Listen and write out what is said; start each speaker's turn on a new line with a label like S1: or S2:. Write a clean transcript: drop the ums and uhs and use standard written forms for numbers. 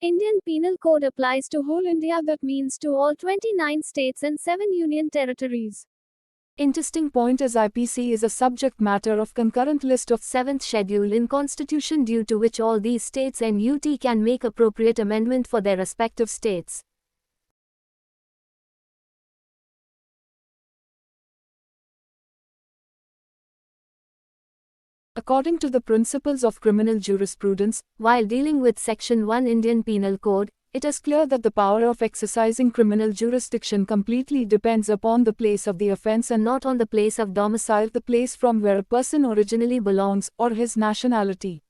S1: Indian Penal Code applies to whole India, that means to all 29 states and 7 union territories.
S2: Interesting point is IPC is a subject matter of concurrent list of 7th schedule in Constitution, due to which all these states and UT can make appropriate amendment for their respective states. According to the principles of criminal jurisprudence, while dealing with Section 1 Indian Penal Code, it is clear that the power of exercising criminal jurisdiction completely depends upon the place of the offence and not on the place of domicile, the place from where a person originally belongs, or his nationality.